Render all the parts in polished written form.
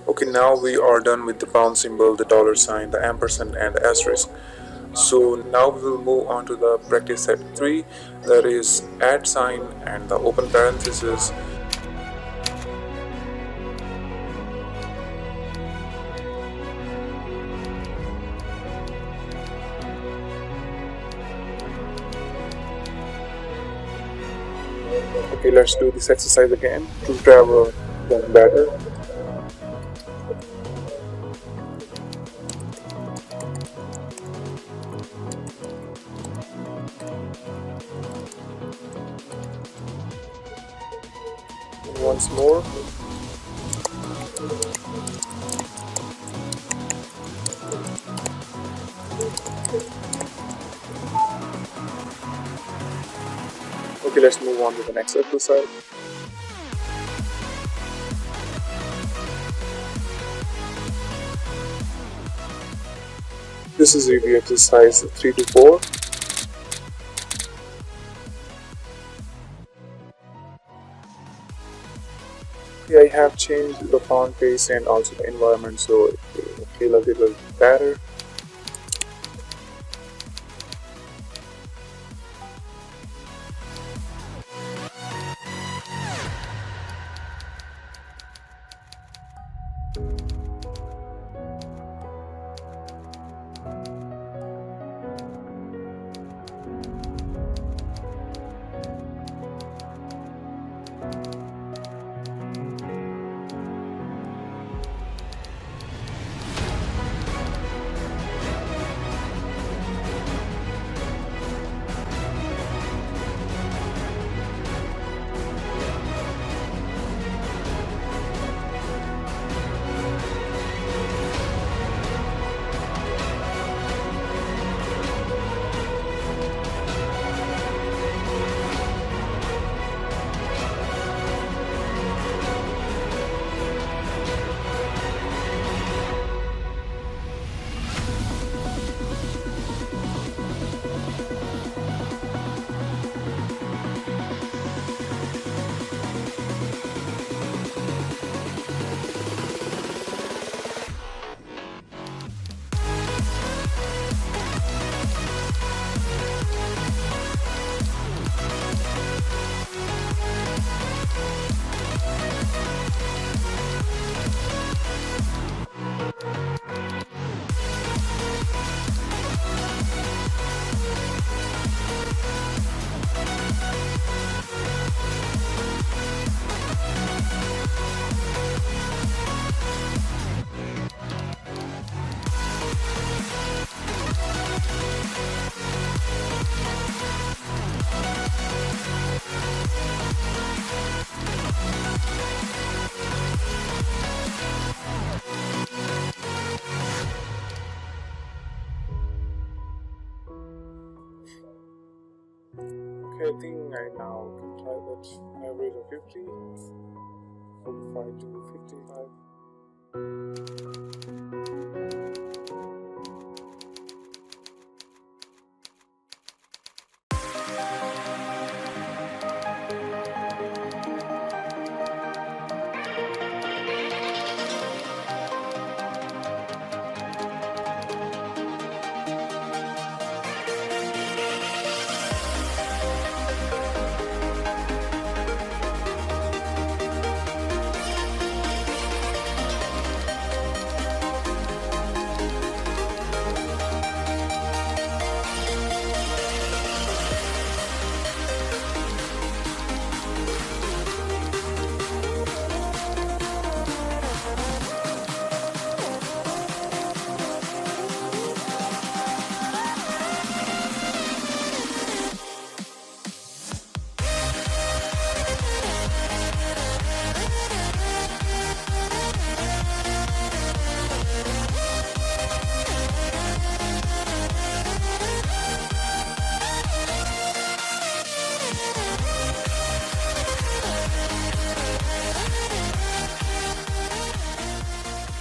Okay, now we are done with the pound symbol, the dollar sign, the ampersand, and the asterisk. So now we will move on to the practice set 3, that is add sign and the open parenthesis. Okay, let's do this exercise again to travel them better. Once more. Okay, let's move on to the next exercise. This is review exercise 3 to 4. Okay, I have changed the font pace and also the environment so it will feel a little better. Okay, I think I now can try that average of 50, 45 to 55.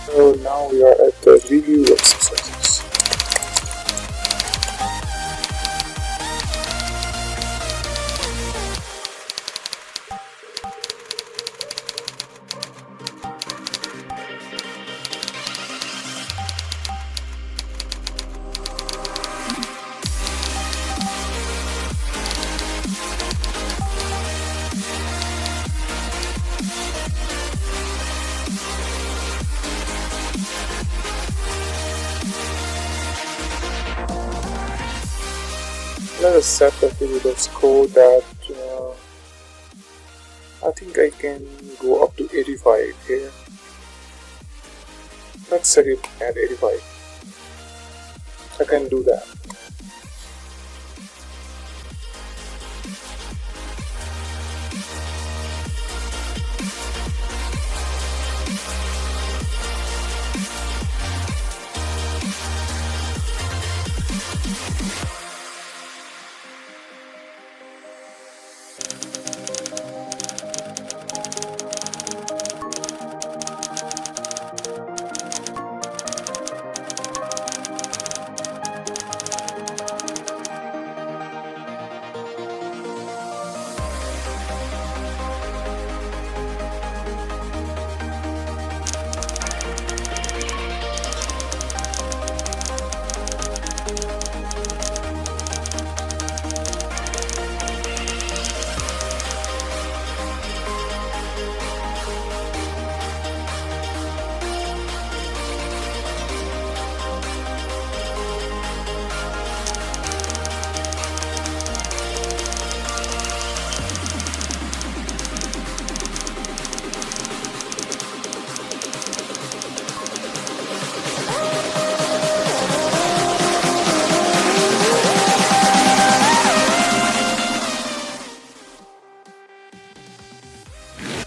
So now we are at the review exercises. let us set the physical score that I think I can go up to 85 here. Let's set it at 85. I can do that.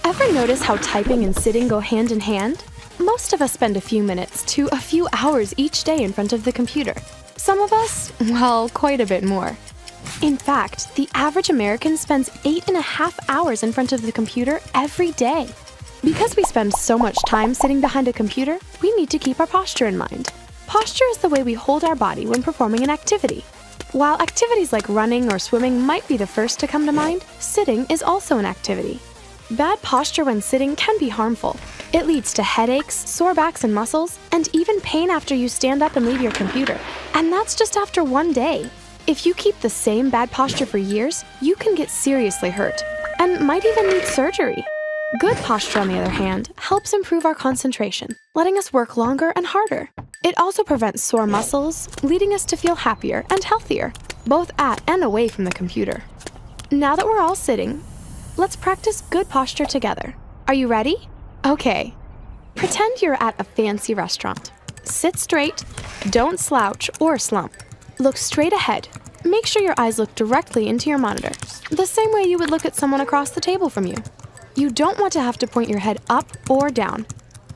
Ever notice how typing and sitting go hand in hand? Most of us spend a few minutes to a few hours each day in front of the computer. Some of us, well, quite a bit more. In fact, the average American spends 8.5 hours in front of the computer every day. Because we spend so much time sitting behind a computer, we need to keep our posture in mind. Posture is the way we hold our body when performing an activity. While activities like running or swimming might be the first to come to mind, sitting is also an activity. Bad posture when sitting can be harmful. It leads to headaches, sore backs and muscles, and even pain after you stand up and leave your computer. And that's just after one day. If you keep the same bad posture for years, you can get seriously hurt and might even need surgery. Good posture, on the other hand, helps improve our concentration, letting us work longer and harder. It also prevents sore muscles, leading us to feel happier and healthier, both at and away from the computer. Now that we're all sitting, let's practice good posture together. Are you ready? Okay. Pretend you're at a fancy restaurant. Sit straight, don't slouch or slump. Look straight ahead. Make sure your eyes look directly into your monitor, the same way you would look at someone across the table from you. You don't want to have to point your head up or down.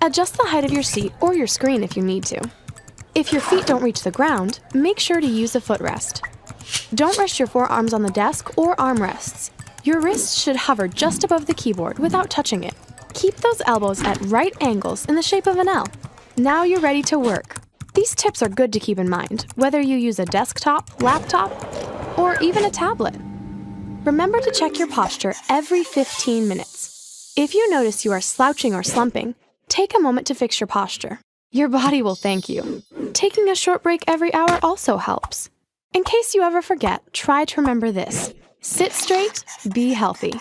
Adjust the height of your seat or your screen if you need to. If your feet don't reach the ground, make sure to use a footrest. Don't rest your forearms on the desk or armrests. Your wrists should hover just above the keyboard without touching it. Keep those elbows at right angles in the shape of an L. Now you're ready to work. These tips are good to keep in mind, whether you use a desktop, laptop, or even a tablet. Remember to check your posture every 15 minutes. If you notice you are slouching or slumping, take a moment to fix your posture. Your body will thank you. Taking a short break every hour also helps. In case you ever forget, try to remember this. Sit straight, be healthy.